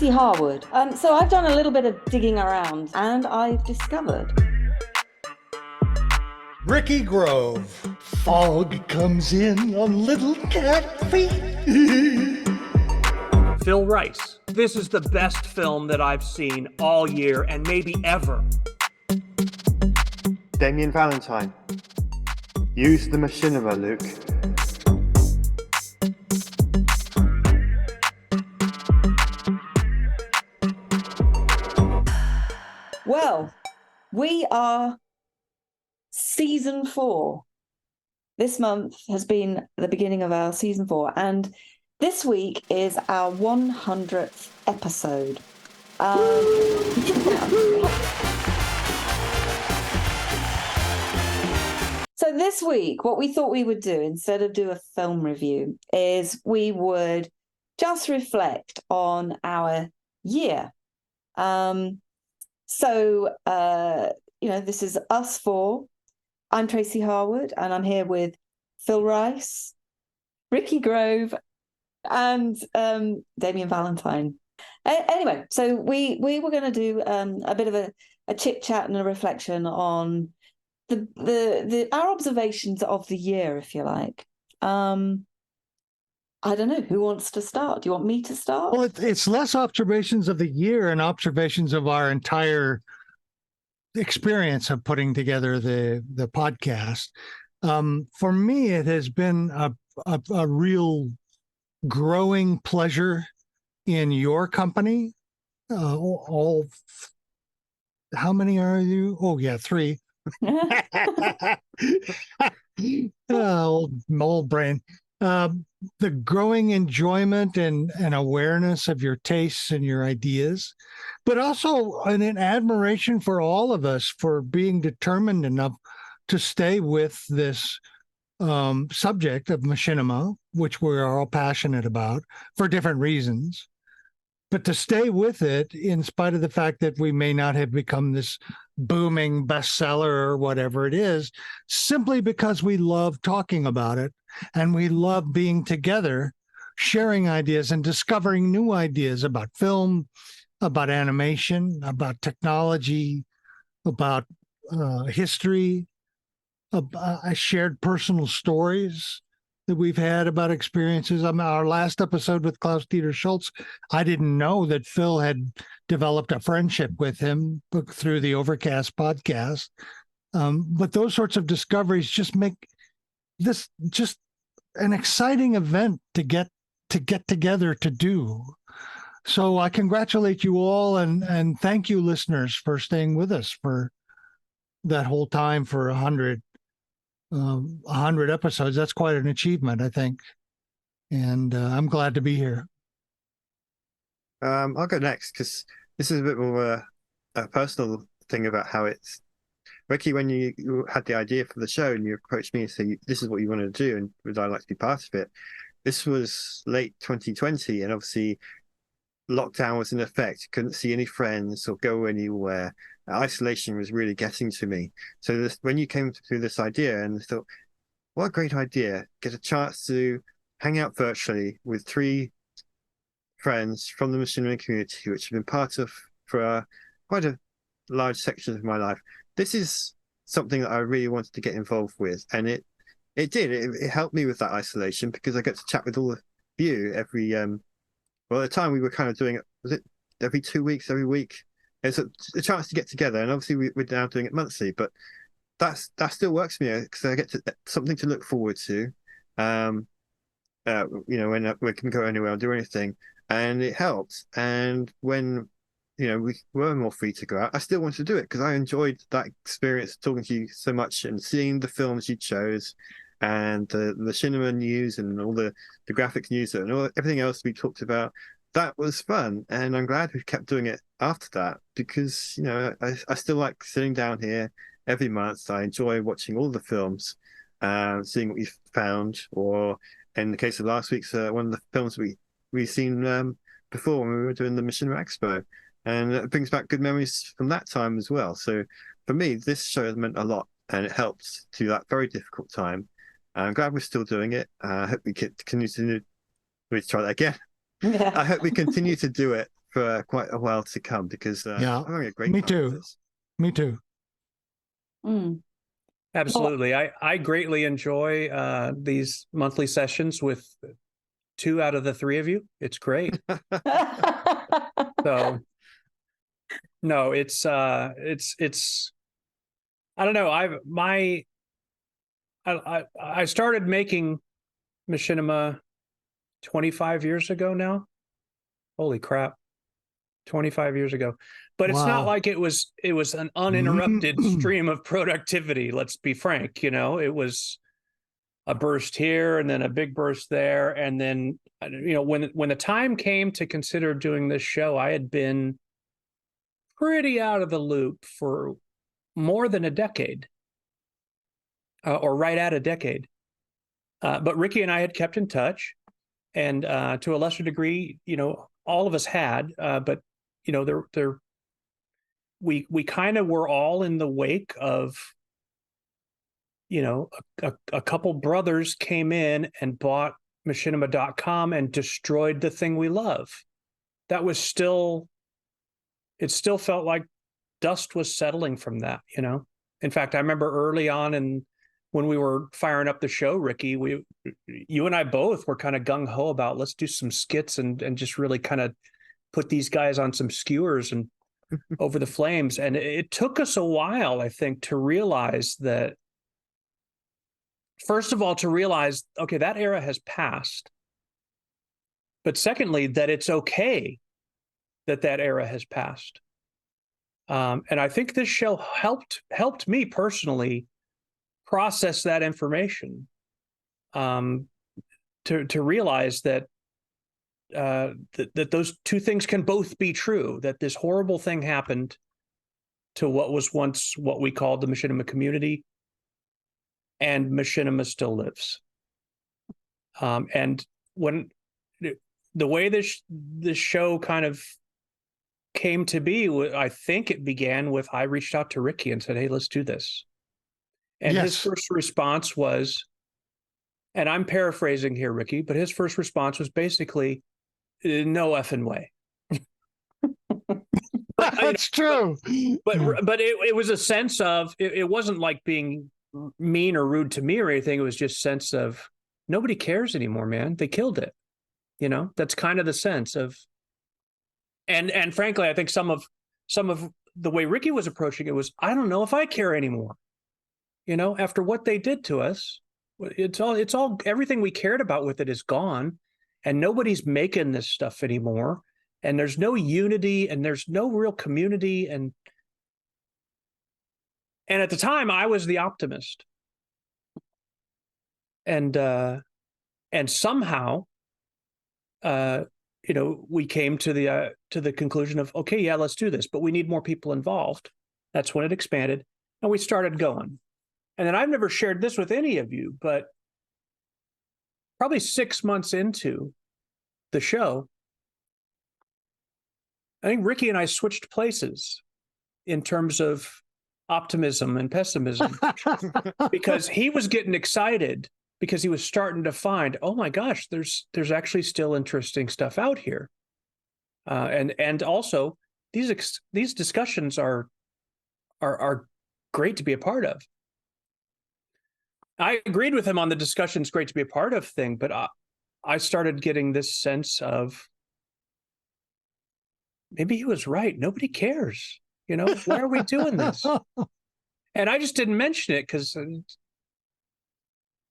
Tracy Harwood. So I've done a little bit of digging around and I've discovered. Ricky Grove. Fog comes in on little cat feet. Phil Rice. This is the best film that I've seen all year and maybe ever. Damien Valentine. Use the Machinima, Luke. Well, we are season 4. This month has been the beginning of our season 4, and this week is our 100th episode. So this week, what we thought we would do, instead of do a film review, is we would just reflect on our year. This is us 4. I'm Tracy Harwood, and I'm here with Phil Rice, Ricky Grove, and Damien Valentine. Anyway, so we were going to do a bit of a chit chat and a reflection on our observations of the year, if you like. I don't know who wants to start. Do you want me to start? Well, it's less observations of the year and observations of our entire experience of putting together the podcast. For me, it has been a real growing pleasure in your company. How many are you? Oh yeah, 3. Old brain. The growing enjoyment and awareness of your tastes and your ideas, but also an admiration for all of us for being determined enough to stay with this subject of machinima, which we're all passionate about for different reasons, but to stay with it in spite of the fact that we may not have become this booming bestseller or whatever it is, simply because we love talking about it and we love being together, sharing ideas and discovering new ideas about film, about animation, about technology, about history, shared personal stories that we've had about experiences. Our last episode with Klaus-Dieter Schultz, I didn't know that Phil had developed a friendship with him through the Overcast podcast. But those sorts of discoveries just make this just an exciting event to get together to do. So I congratulate you all and thank you, listeners, for staying with us for that whole time for 100 episodes. That's quite an achievement, I think. And I'm glad to be here. I'll go next because this is a bit more of a personal thing about how it's. Ricky, when you had the idea for the show and you approached me and said, this is what you want to do and would I like to be part of it? This was late 2020 and obviously lockdown was in effect. Couldn't see any friends or go anywhere. Isolation was really getting to me. So when you came through this idea and I thought, what a great idea. Get a chance to hang out virtually with 3 friends from the Machinima community, which have been part of for quite a large section of my life. This is something that I really wanted to get involved with. And it did. It helped me with that isolation because I get to chat with all of you every, at the time we were kind of doing it, was it every 2 weeks, every week? It's a chance to get together, and obviously we're now doing it monthly, but that still works for me because I get something to look forward to. When we can go anywhere or do anything, and it helps. And when we were more free to go out, I still wanted to do it because I enjoyed that experience talking to you so much and seeing the films you chose, and the cinema news and all the graphic news and everything else we talked about. That was fun, and I'm glad we kept doing it after that because I still like sitting down here every month. I enjoy watching all the films, seeing what we found, or in the case of last week's one of the films we've seen before when we were doing the Machinima Expo, and it brings back good memories from that time as well. So for me, this show has meant a lot, and it helped through that very difficult time. I'm glad we're still doing it. I hope we continue to try that again. Yeah. I hope we continue to do it for quite a while to come, because Yeah, I'm having a great me time with too. this. Me too. Mm. Absolutely. I greatly enjoy these monthly sessions with 2 out of the 3 of you. It's great. So no, it's I don't know. I started making Machinima 25 years ago now. Holy crap. 25 years ago. But it's not Wow. like it was an uninterrupted stream of productivity, let's be frank, It was a burst here and then a big burst there, and then when the time came to consider doing this show, I had been pretty out of the loop for more than a decade, or right at a decade. But Ricky and I had kept in touch, and to a lesser degree, all of us had. But we kind of were all in the wake of, a couple brothers came in and bought Machinima.com and destroyed the thing we love. That was it still felt like dust was settling from that, In fact, I remember early on, and when we were firing up the show, Ricky, you and I both were kind of gung-ho about, let's do some skits and just really kind of put these guys on some skewers and over the flames. And it took us a while, I think, to realize that, first of all, okay, that era has passed. But secondly, that it's okay that era has passed. And I think this show helped me personally process that information, to realize that that those two things can both be true, that this horrible thing happened to what was once what we called the Machinima community, and Machinima still lives. And when the way this show kind of came to be, I think it began with, I reached out to Ricky and said, hey, let's do this. And Yes. his first response was, and I'm paraphrasing here, Ricky, but his first response was basically, no effing way. But, That's true. But it was a sense of, it wasn't like being mean or rude to me or anything. It was just sense of, nobody cares anymore, man. They killed it. That's kind of the sense of, and frankly, I think some of the way Ricky was approaching it was, I don't know if I care anymore. After what they did to us, it's all everything we cared about with it is gone, and nobody's making this stuff anymore. And there's no unity, and there's no real community. And at the time, I was the optimist. And somehow, we came to the conclusion of, okay, yeah, let's do this, but we need more people involved. That's when it expanded, and we started going. And then I've never shared this with any of you, but probably 6 months into the show, I think Ricky and I switched places in terms of optimism and pessimism, because he was getting excited because he was starting to find, oh my gosh, there's actually still interesting stuff out here. And also these discussions are great to be a part of. I agreed with him on the discussion's great to be a part of thing, but I started getting this sense of, maybe he was right. Nobody cares. Why are we doing this? And I just didn't mention it because,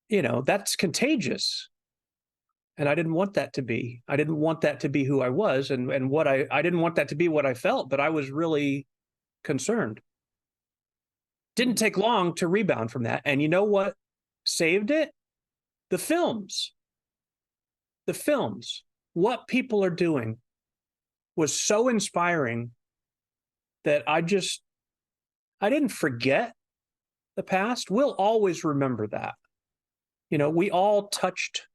that's contagious. And I didn't want that to be. I didn't want that to be who I was, and what I didn't want that to be what I felt, but I was really concerned. Didn't take long to rebound from that. And you know what saved it? The films. The films. What people are doing was so inspiring that I didn't forget the past. We'll always remember that. We all touched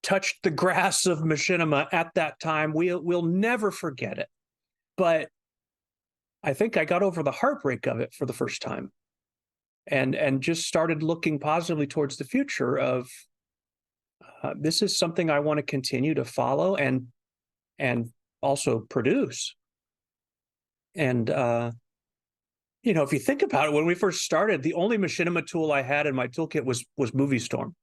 the grass of Machinima at that time. We'll never forget it. But I think I got over the heartbreak of it for the first time, and just started looking positively towards the future of, this is something I want to continue to follow and also produce. And if you think about it, when we first started, the only machinima tool I had in my toolkit was MovieStorm.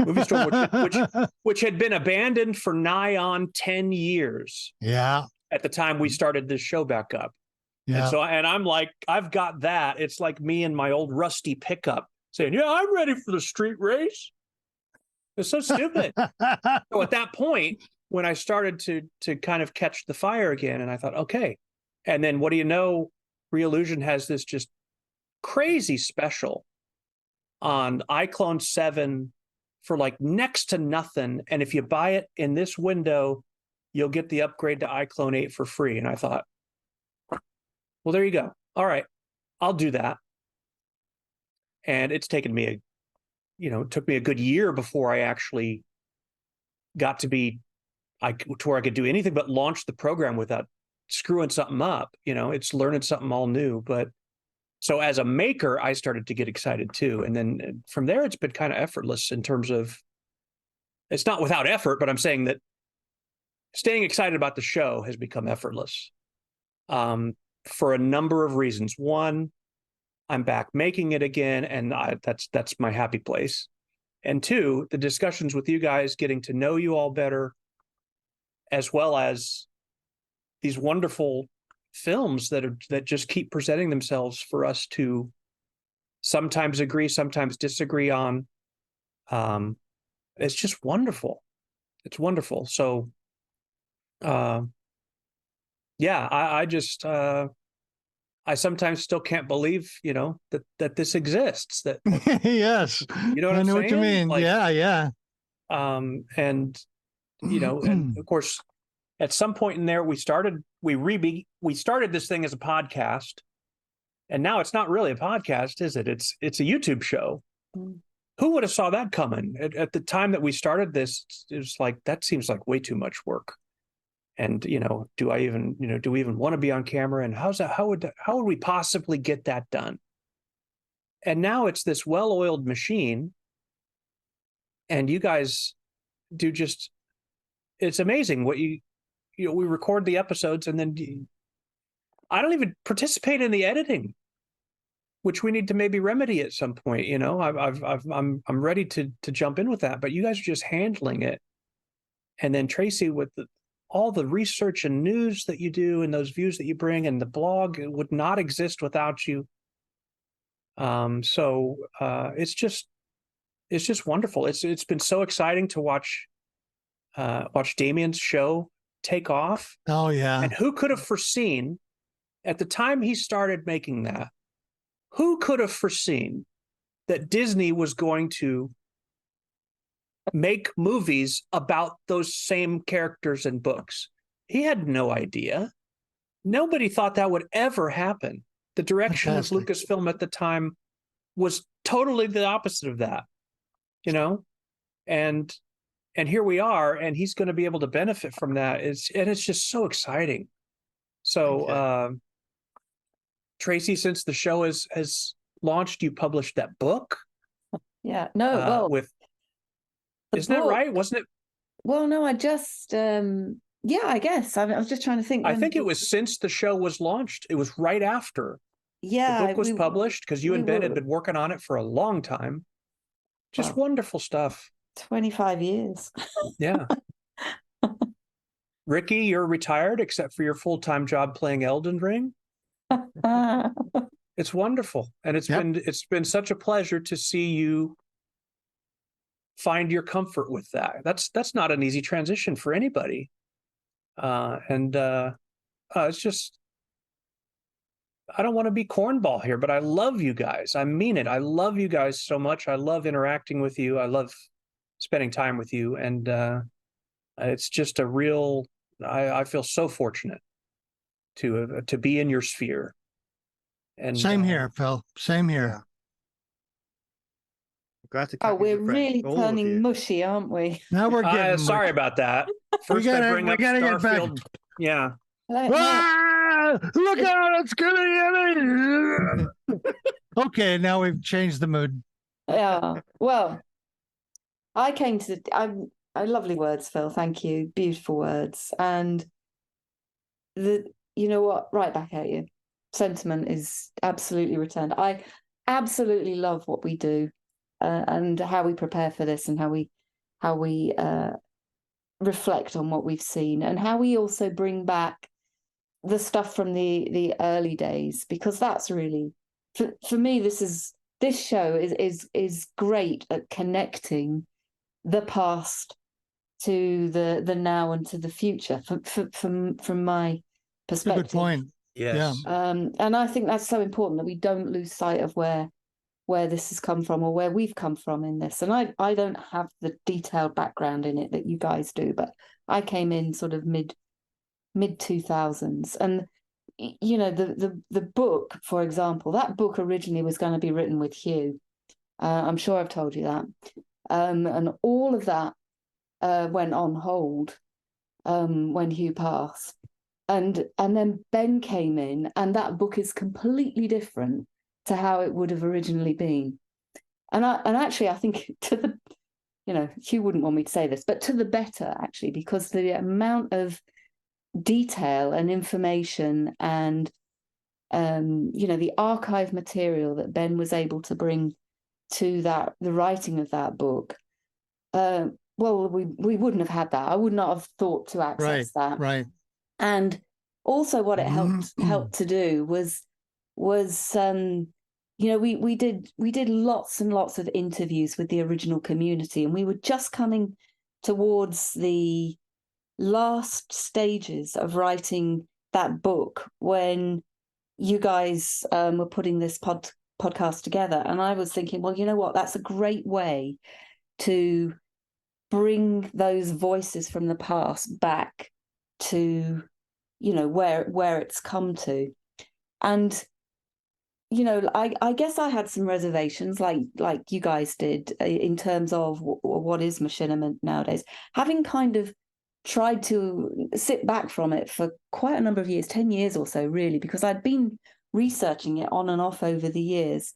MovieStorm, which had been abandoned for nigh on 10 years. Yeah. At the time we started this show back up. Yeah. And I'm like, I've got that. It's like me and my old rusty pickup saying, yeah, I'm ready for the street race. It's so stupid. So at that point, when I started to kind of catch the fire again, and I thought, okay. And then what do you know? Reallusion has this just crazy special on iClone 7 for like next to nothing. And if you buy it in this window, you'll get the upgrade to iClone 8 for free. And I thought, well, there you go. All right, I'll do that. And it's taken me it took me a good year before I actually got to where I could do anything but launch the program without screwing something up. It's learning something all new. But so as a maker, I started to get excited too. And then from there, it's been kind of effortless in terms of, it's not without effort, but I'm saying that staying excited about the show has become effortless for a number of reasons. One, I'm back making it again, and that's my happy place. And two, the discussions with you guys, getting to know you all better, as well as these wonderful films that just keep presenting themselves for us to sometimes agree, sometimes disagree on. It's just wonderful. It's wonderful. So, I sometimes still can't believe, that this exists. That yes, you know what I I'm know saying? what you mean. Like, yeah. And of course, at some point in there, we started this thing as a podcast, and now it's not really a podcast, is it? It's a YouTube show. Who would have saw that coming? At the time that we started this, it was like, that seems like way too much work. And, do we even want to be on camera? And how would we possibly get that done? And now it's this well-oiled machine. And you guys do it's amazing what we record the episodes, and then I don't even participate in the editing, which we need to maybe remedy at some point. I'm ready to jump in with that, but you guys are just handling it. And then Tracy, with all the research and news that you do and those views that you bring, and the blog would not exist without you. So it's just wonderful. It's been so exciting to watch Damien's show take off. Oh yeah. And who could have foreseen at the time he started making that? Who could have foreseen that Disney was going to make movies about those same characters and books? He had no idea. Nobody thought that would ever happen. The direction of Lucasfilm at the time was totally the opposite of that, and here we are, and he's going to be able to benefit from that. It's just so exciting. So, Tracy, since the show has launched, you published that book. Yeah. No. Well, isn't that right? Wasn't it? Well, no. I just. I guess I was just trying to think. I think it was since the show was launched. It was right after. Yeah, the book was published, because you and Ben had been working on it for a long time. Just wonderful stuff. 25 years. Yeah. Ricky, you're retired except for your full-time job playing Elden Ring. It's wonderful. And it's been such a pleasure to see you find your comfort with that. That's not an easy transition for anybody. It's just, I don't want to be cornball here, but I love you guys. I mean it. I love you guys so much. I love interacting with you. I love spending time with you. And it's just a real, I feel so fortunate to be in your sphere. And same here, Phil. Same here. Yeah. Glad to we're really turning mushy, aren't we? Now we're getting sorry about that. First, I bring up Starfield. Yeah. Look out! It's gonna get Okay, now we've changed the mood. Yeah. Well, I came to lovely words, Phil. Thank you. Beautiful words. And you know what, right back at you. Sentiment is absolutely returned. I absolutely love what we do, and how we prepare for this, and how we reflect on what we've seen, and how we also bring back the stuff from the early days, because that's really, for me, this show is great at connecting the past to the now and to the future from my perspective. Good point. Yes. And I think that's so important, that we don't lose sight of where this has come from, or where we've come from in this. And I don't have the detailed background in it that you guys do, but I came in sort of mid 2000s, and you know, the book, for example, that book originally was going to be written with Hugh. I'm sure I've told you that, and all of that went on hold when Hugh passed, and then Ben came in, and that book is completely different to how it would have originally been. And actually, I think Hugh wouldn't want me to say this, but to the better, actually, because the amount of detail and information and the archive material that Ben was able to bring to the writing of that book, well, we wouldn't have had that. I would not have thought to access that. Right. And also what it helped to do was we did lots and lots of interviews with the original community, and we were just coming towards the last stages of writing that book when you guys were putting this podcast together. And I was thinking, well, you know what, that's a great way to bring those voices from the past back to where it's come to. And I guess I had some reservations, like you guys did, in terms of what is machinima nowadays, having kind of tried to sit back from it for quite a number of years, 10 years or so, really, because I'd been researching it on and off over the years.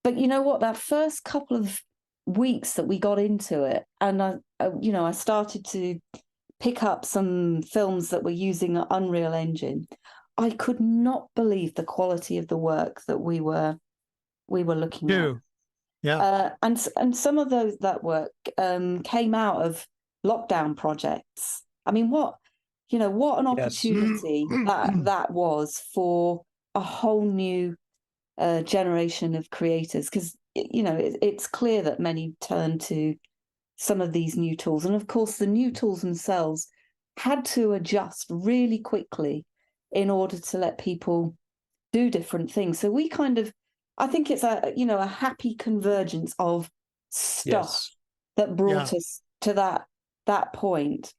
But you know what, that first couple of weeks that we got into it, and I started to pick up some films that were using Unreal Engine, I could not believe the quality of the work that we were looking at. Yeah. And some of that work came out of lockdown projects. I mean, what an opportunity that was for a whole new generation of creators, because it's clear that many turned to some of these new tools, and of course the new tools themselves had to adjust really quickly in order to let people do different things. So we kind of, I think it's a happy convergence of stuff that brought us to that point.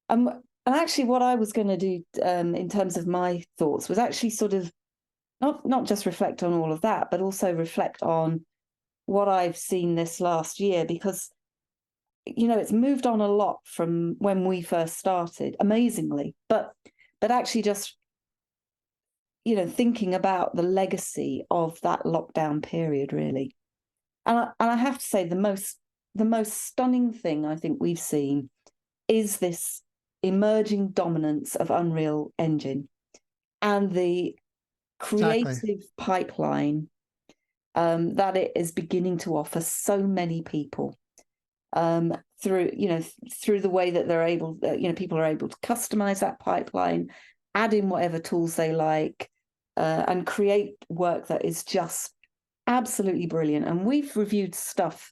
And actually what I was going to do in terms of my thoughts was actually sort of not just reflect on all of that, but also reflect on what I've seen this last year, because it's moved on a lot from when we first started, amazingly, but actually just thinking about the legacy of that lockdown period, really. And I have to say, the most stunning thing I think we've seen is this emerging dominance of Unreal Engine and the creative pipeline that it is beginning to offer so many people, through the way that they're able, people are able to customize that pipeline, add in whatever tools they like, and create work that is just absolutely brilliant. And we've reviewed stuff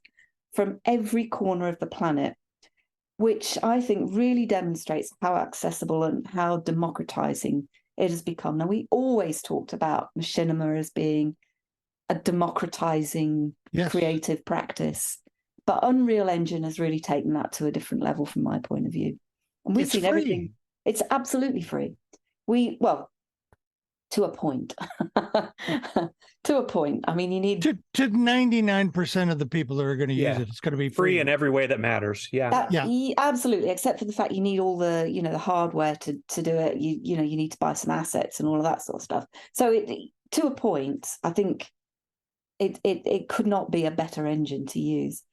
from every corner of the planet, which I think really demonstrates how accessible and how democratizing it has become. Now, we always talked about machinima as being a democratizing creative practice, but Unreal Engine has really taken that to a different level from my point of view. And we've seen everything. It's absolutely free. To a point. To a point. I mean, you need to 99% of the people that are going to use it. It's going to be free in every way that matters. Absolutely. Except for the fact you need all the the hardware to do it. You need to buy some assets and all of that sort of stuff. So to a point, I think it could not be a better engine to use.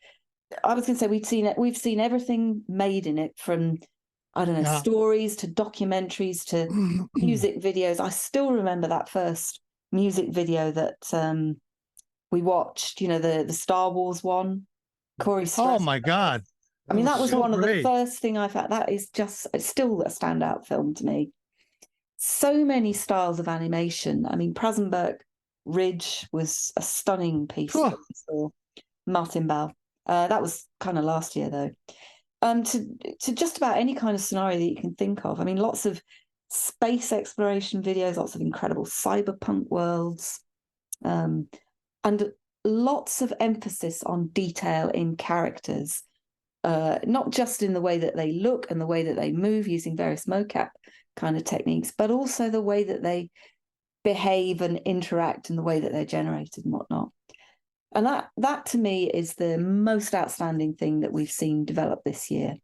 I was going to say we've seen everything made in it, from I don't know, Yeah. stories to documentaries to music videos. I still remember that first music video that we watched, you know, the Star Wars one. Corey Oh my God. I mean, that was so one of the great. first thing I found. That is just, it's still a standout film to me. So many styles of animation. I mean, Prazinburke Ridge was a stunning piece Oh. that we saw. Martin Bell. That was kind of last year, though. To just about any kind of scenario that you can think of. I mean, lots of space exploration videos, lots of incredible cyberpunk worlds, and lots of emphasis on detail in characters, not just in the way that they look and the way that they move using various mocap kind of techniques, but also the way that they behave and interact and the way that they're generated and whatnot. And that to me is the most outstanding thing that we've seen develop this year.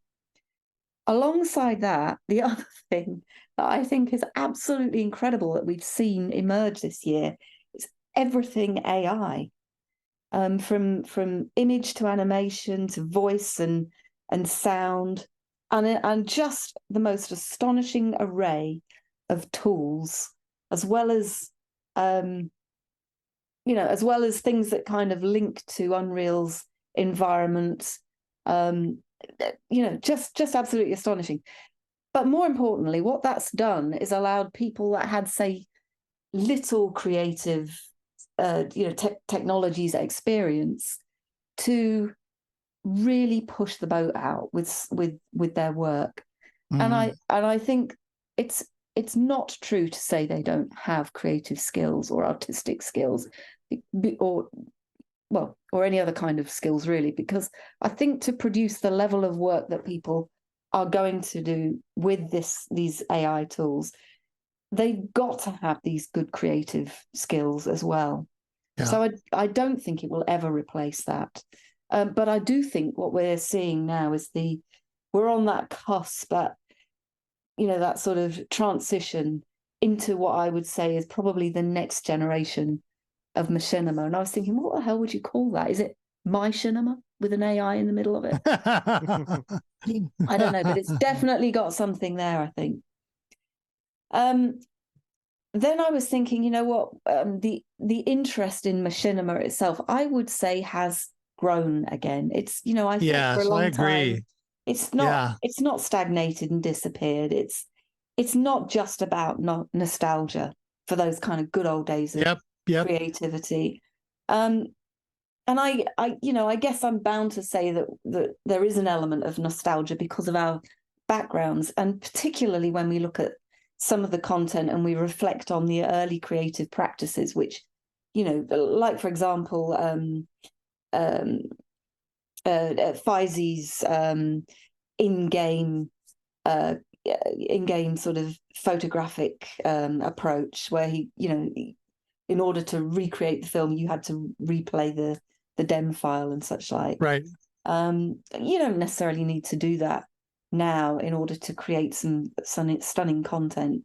Alongside that, the other thing that I think is absolutely incredible that we've seen emerge this year is everything AI. From image to animation to voice and sound, and just the most astonishing array of tools, as well as as well as things that kind of link to Unreal's environment. Just absolutely astonishing. But more importantly, what that's done is allowed people that had, say, little creative technologies experience to really push the boat out with their work. And I think it's not true to say they don't have creative skills or artistic skills or any other kind of skills, really, because I think to produce the level of work that people are going to do with these AI tools, they've got to have these good creative skills as well. Yeah. So I don't think it will ever replace that. But I do think what we're seeing now is we're on that cusp, that sort of transition into what I would say is probably the next generation of machinima. And I was thinking, what the hell would you call that? Is it mAIchinima with an AI in the middle of it? I don't know, but it's definitely got something there, I think. Then I was thinking, you know what, the interest in machinima itself, I would say, has grown again. It's, I think for a long time, it's not stagnated and disappeared. It's not just about nostalgia for those kind of good old days of creativity. And I guess I'm bound to say that there is an element of nostalgia because of our backgrounds, and particularly when we look at some of the content and we reflect on the early creative practices, which, like, for example, Faizy's in-game sort of photographic approach, where he, in order to recreate the film, you had to replay the dem file and such like. Right. You don't necessarily need to do that now in order to create some stunning content.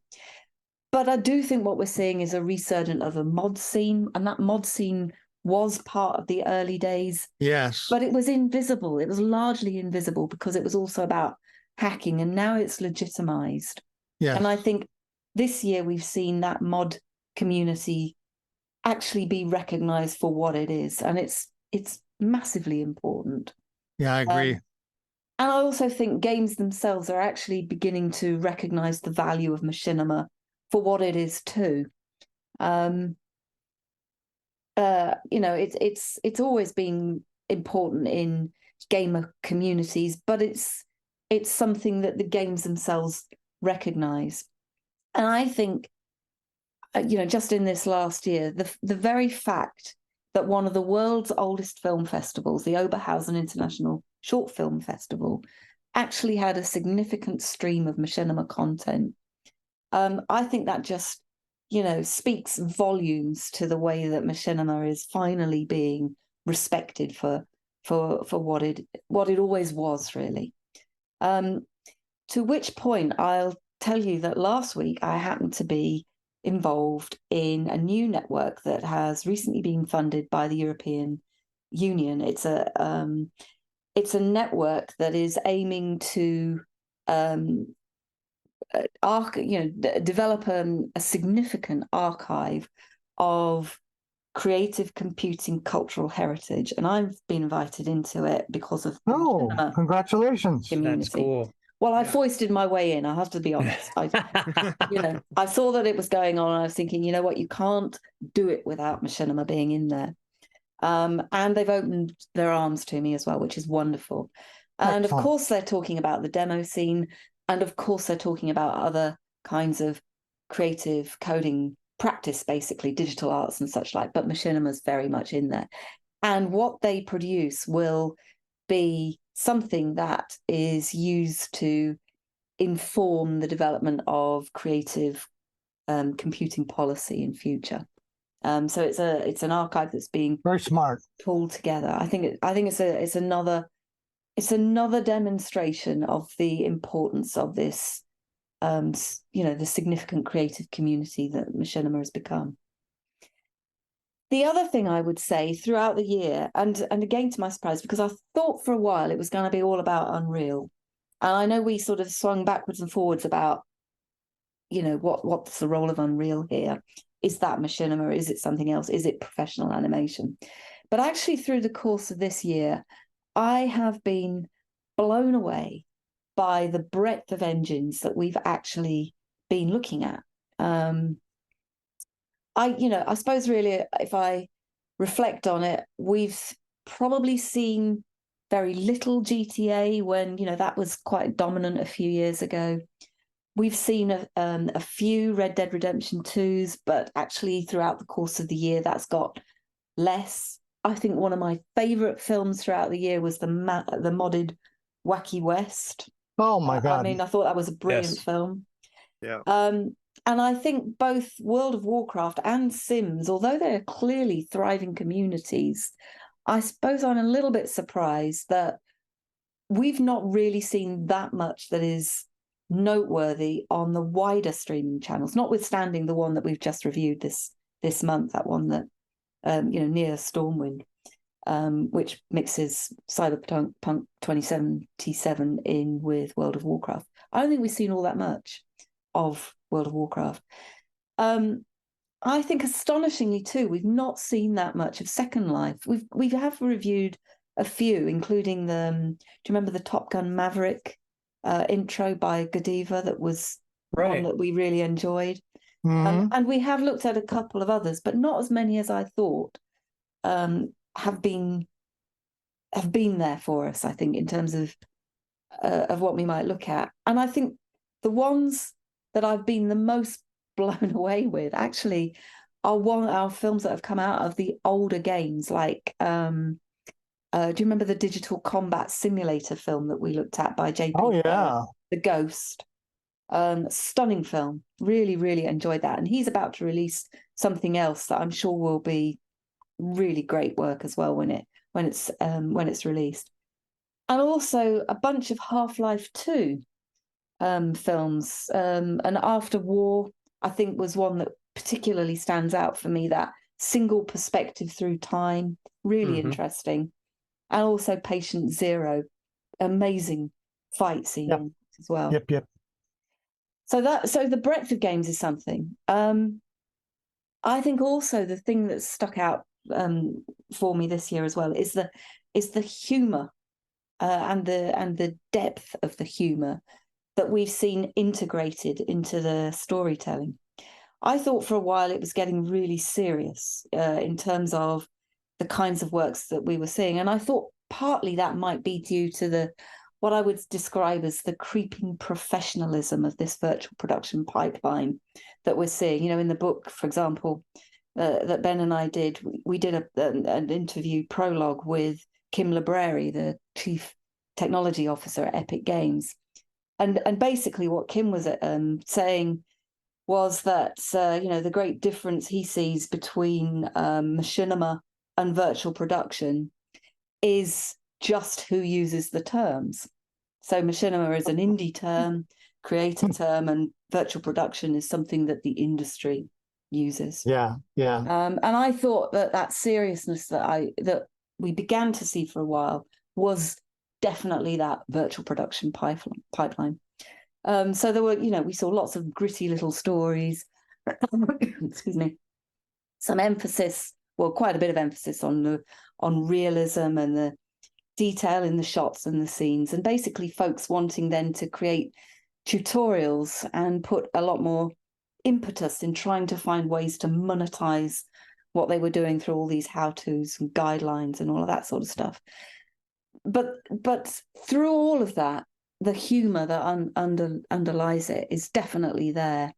But I do think what we're seeing is a resurgence of a mod scene, and that mod scene was part of the early days. Yes. But it was invisible. It was largely invisible because it was also about hacking, and now it's legitimized. Yes. And I think this year we've seen that mod community actually be recognized for what it is, and it's massively important. Yeah, I agree. And I also think games themselves are actually beginning to recognize the value of machinima for what it is too. It's always been important in gamer communities, but it's something that the games themselves recognize. And I think, just in this last year, the very fact that one of the world's oldest film festivals, the Oberhausen International Short Film Festival, actually had a significant stream of machinima content. I think that just, speaks volumes to the way that machinima is finally being respected for what it always was, really. To which point I'll tell you that last week I happened to be involved in a new network that has recently been funded by the European Union. It's a network that is aiming to develop a significant archive of creative computing cultural heritage, and I've been invited into it because of the Machinima congratulations. community. That's cool. Well, I foisted my way in, I have to be honest. I saw that it was going on, and I was thinking, you know what, you can't do it without Machinima being in there. And they've opened their arms to me as well, which is wonderful. And Excellent. of course, they're talking about the demo scene, and of course, they're talking about other kinds of creative coding practice, basically digital arts and such like. But Machinima's very much in there, and what they produce will be something that is used to inform the development of creative computing policy in future. So it's an archive that's being Very smart. pulled together. I think it's another demonstration of the importance of this, the significant creative community that Machinima has become. The other thing I would say throughout the year, and again to my surprise, because I thought for a while it was going to be all about Unreal, and I know we sort of swung backwards and forwards about, what's the role of Unreal here? Is that Machinima? Is it something else? Is it professional animation? But actually, through the course of this year, I have been blown away by the breadth of engines that we've actually been looking at. I suppose really, if I reflect on it, we've probably seen very little GTA when, that was quite dominant a few years ago. We've seen a few Red Dead Redemption 2s, but actually throughout the course of the year, that's got less. I think one of my favourite films throughout the year was the modded Wacky West. Oh my God. I mean, I thought that was a brilliant film. Yeah. And I think both World of Warcraft and Sims, although they're clearly thriving communities, I suppose I'm a little bit surprised that we've not really seen that much that is noteworthy on the wider streaming channels, notwithstanding the one that we've just reviewed this month, that one that near Stormwind, which mixes Cyberpunk 2077 in with World of Warcraft. I don't think we've seen all that much of World of Warcraft. I think astonishingly too, we've not seen that much of Second Life. We have reviewed a few, including do you remember the Top Gun Maverick intro by Godiva? That was one that we really enjoyed. And we have looked at a couple of others, but not as many as I thought have been there for us, I think, in terms of what we might look at. And I think the ones that I've been the most blown away with actually are films that have come out of the older games, like do you remember the Digital Combat Simulator film that we looked at by JP? Oh yeah, The Ghost. Stunning film. Really, really enjoyed that. And he's about to release something else that I'm sure will be really great work as well when it's released. And also a bunch of Half-Life 2 films. And After War, I think, was one that particularly stands out for me. That single perspective through time, really interesting. And also Patient Zero, amazing fight scene as well. Yep. So the breadth of games is something. I think also the thing that stuck out for me this year as well is the humour and the depth of the humour that we've seen integrated into the storytelling. I thought for a while it was getting really serious in terms of the kinds of works that we were seeing. And I thought partly that might be due to what I would describe as the creeping professionalism of this virtual production pipeline that we're seeing. In the book, for example, that Ben and I did, we did an interview prologue with Kim Libreri, the Chief Technology Officer at Epic Games. And basically what Kim was saying was that, the great difference he sees between Machinima and virtual production is just who uses the terms. So Machinima is an indie term, creator term, and virtual production is something that the industry uses. Yeah. And I thought that seriousness that we began to see for a while was definitely that virtual production pipeline. So there were, we saw lots of gritty little stories. Excuse me. Some emphasis, well, quite a bit of emphasis on realism and the detail in the shots and the scenes, and basically folks wanting then to create tutorials and put a lot more impetus in trying to find ways to monetize what they were doing through all these how-tos and guidelines and all of that sort of stuff. But through all of that, the humor that underlies it is definitely there.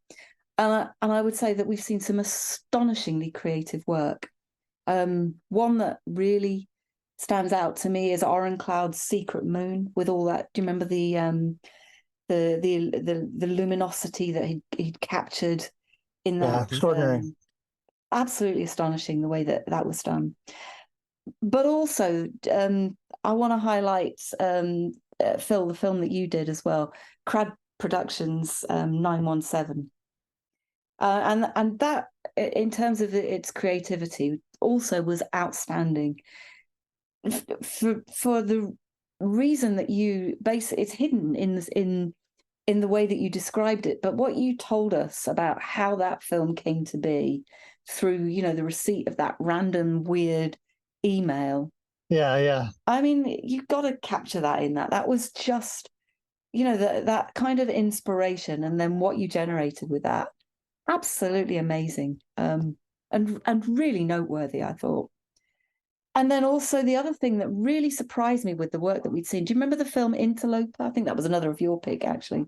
And I would say that we've seen some astonishingly creative work. One that really stands out to me is Oren Cloud's Secret Moon, with all that. Do you remember the luminosity that he'd captured in that? Yeah, extraordinary. Absolutely astonishing the way that was done. But also, I want to highlight Phil, the film that you did as well, Crad Productions 917. And that, in terms of its creativity, also was outstanding. For the reason that you it's hidden in the way that you described it, but what you told us about how that film came to be through, the receipt of that random weird email. Yeah. I mean, you've got to capture that in that. That was just, that kind of inspiration, and then what you generated with that. Absolutely amazing. And really noteworthy, I thought. And then also the other thing that really surprised me with the work that we'd seen, do you remember the film Interloper? I think that was another of your pick, actually.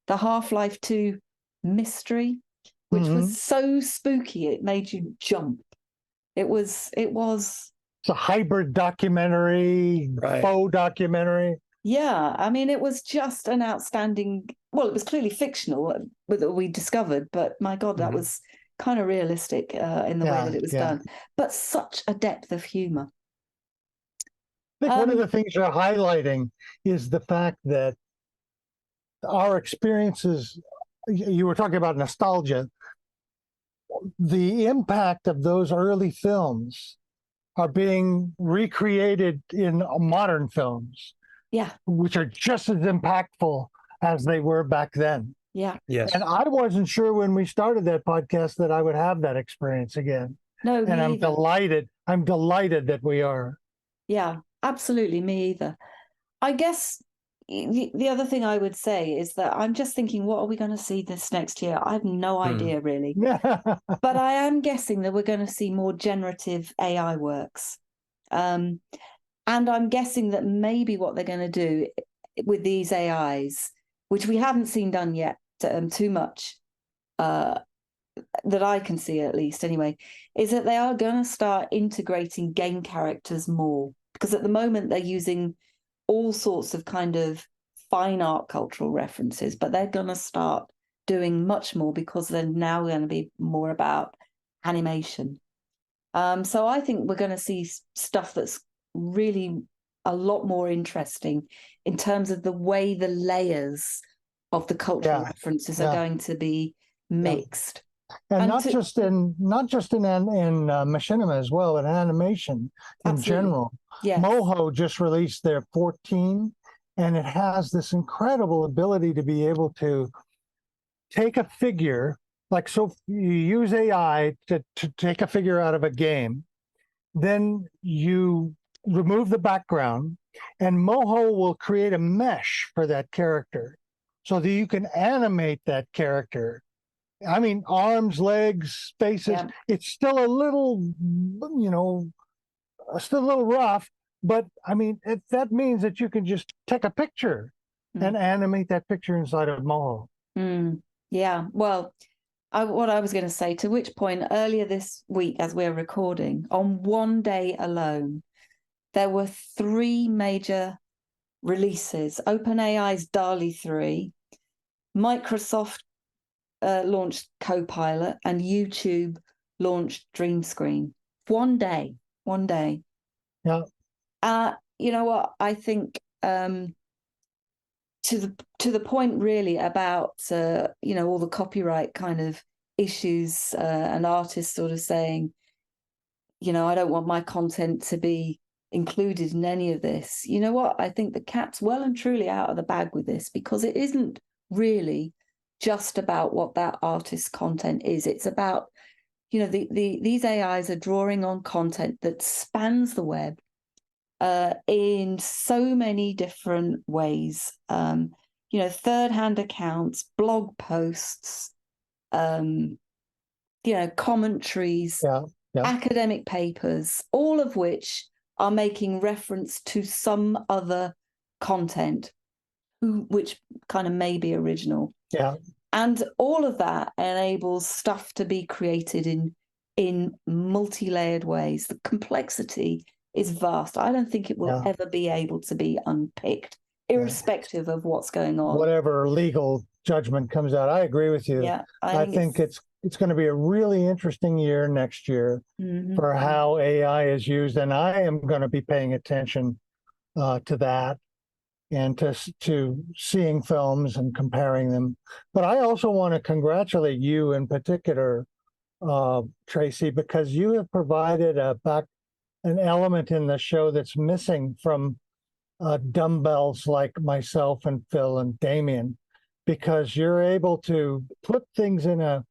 The Half-Life 2 mystery, which was so spooky, it made you jump. It was It's a hybrid documentary, faux documentary. Yeah, I mean, it was just an outstanding, well, it was clearly fictional that we discovered, but my God, that was kind of realistic in the way that it was done. But such a depth of humor. I think one of the things you're highlighting is the fact that our experiences, you were talking about nostalgia, the impact of those early films are being recreated in modern films. Yeah. Which are just as impactful as they were back then. Yeah. Yes. And I wasn't sure when we started that podcast that I would have that experience again. No, and I'm delighted. I'm delighted that we are. Yeah, absolutely. Me either. I guess the other thing I would say is that I'm just thinking, what are we going to see this next year? I have no idea, really. But I am guessing that we're going to see more generative AI works. And I'm guessing that maybe what they're going to do with these AIs, which we haven't seen done yet too much, that I can see at least anyway, is that they are going to start integrating game characters more. Because at the moment they're using all sorts of kind of fine art cultural references, but they're going to start doing much more because they're now going to be more about animation. So I think we're going to see stuff that's really a lot more interesting in terms of the way the layers of the cultural references are going to be mixed. And not just in Machinima as well, in animation in general. Yes. Moho just released their 14, and it has this incredible ability to be able to take a figure, so you use AI to take a figure out of a game, then you remove the background, and Moho will create a mesh for that character so that you can animate that character. I mean, arms, legs, faces. Yeah. It's still a little, still a little rough, but I mean, that means that you can just take a picture and animate that picture inside of Moho. Yeah, well, what I was going to say, to which point earlier this week, as we're recording, on one day alone, there were 3 major releases. OpenAI's DALL-E 3, Microsoft launched Copilot, and YouTube launched Dream Screen. One day. Yeah. You know what? I think to the point really about all the copyright kind of issues and artists sort of saying, I don't want my content to be included in any of this. You know what? I think the cat's well and truly out of the bag with this, because it isn't really just about what that artist's content is. It's about, these AIs are drawing on content that spans the web in so many different ways. Third-hand accounts, blog posts, commentaries, academic papers, all of which are making reference to some other content, which kind of may be original. Yeah. And all of that enables stuff to be created in multi-layered ways. The complexity is vast. I don't think it will ever be able to be unpicked, irrespective of what's going on. Whatever legal judgment comes out. I agree with you. Yeah, I think it's going to be a really interesting year next year for how AI is used, and I am going to be paying attention to that and to seeing films and comparing them. But I also want to congratulate you in particular, Tracy, because you have provided an element in the show that's missing from dumbbells like myself and Phil and Damien, because you're able to put things in a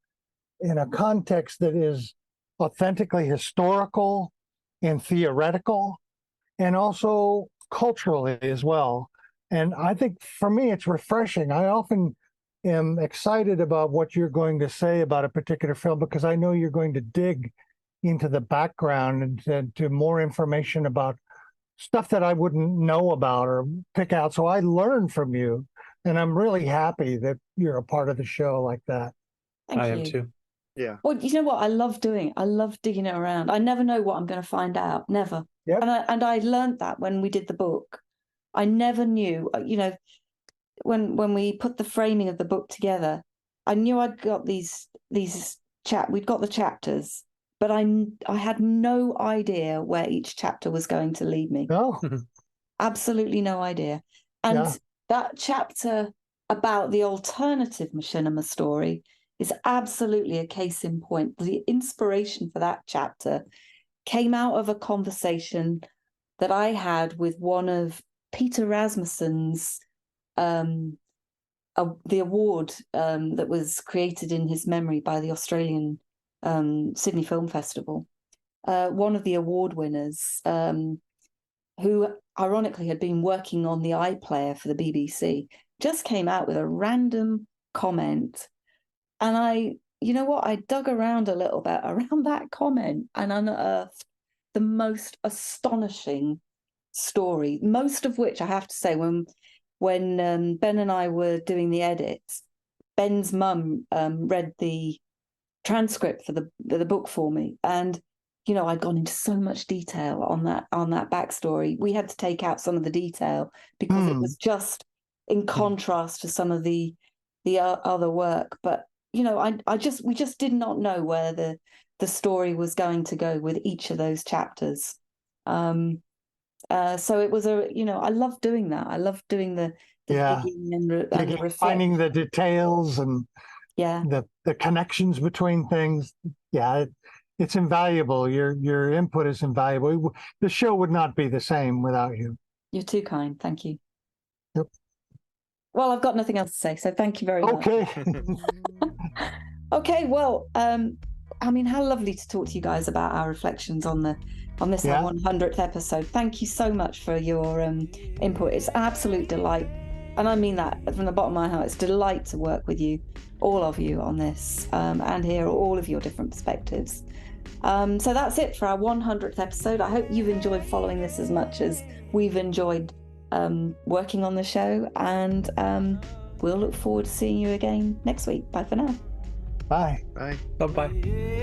context that is authentically historical and theoretical, and also culturally as well. And I think for me, it's refreshing. I often am excited about what you're going to say about a particular film, because I know you're going to dig into the background and to more information about stuff that I wouldn't know about or pick out. So I learn from you, and I'm really happy that you're a part of the show like that. Thank you. I am too. Yeah. Well, you know what I love doing? I love digging it around. I never know what I'm going to find out. Never. Yep. And I learned that when we did the book. I never knew, when we put the framing of the book together, I knew I'd got we'd got the chapters, but I had no idea where each chapter was going to lead me. No. Absolutely no idea. And that chapter about the alternative Machinima story is absolutely a case in point. The inspiration for that chapter came out of a conversation that I had with one of Peter Rasmussen's, the award that was created in his memory by the Australian Sydney Film Festival. One of the award winners, who ironically had been working on the iPlayer for the BBC, just came out with a random comment. And I dug around a little bit around that comment and unearthed the most astonishing story, most of which I have to say, when Ben and I were doing the edits, Ben's mum read the transcript for the book for me, and I'd gone into so much detail on that backstory. We had to take out some of the detail because it was just in contrast to some of the other work. But we just did not know where the story was going to go with each of those chapters. So it was I love doing that. I love doing the digging and finding the details and the connections between things. Yeah, it's invaluable. Your input is invaluable. The show would not be the same without you. You're too kind. Thank you. Yep. Well, I've got nothing else to say, so thank you very much. Okay. Okay, well, how lovely to talk to you guys about our reflections on this our 100th episode. Thank you so much for your input. It's an absolute delight, and I mean that from the bottom of my heart. It's a delight to work with you, all of you, on this, and hear all of your different perspectives. So that's it for our 100th episode. I hope you've enjoyed following this as much as we've enjoyed working on the show, and we'll look forward to seeing you again next week. Bye for now. Bye. Bye. Bye-bye.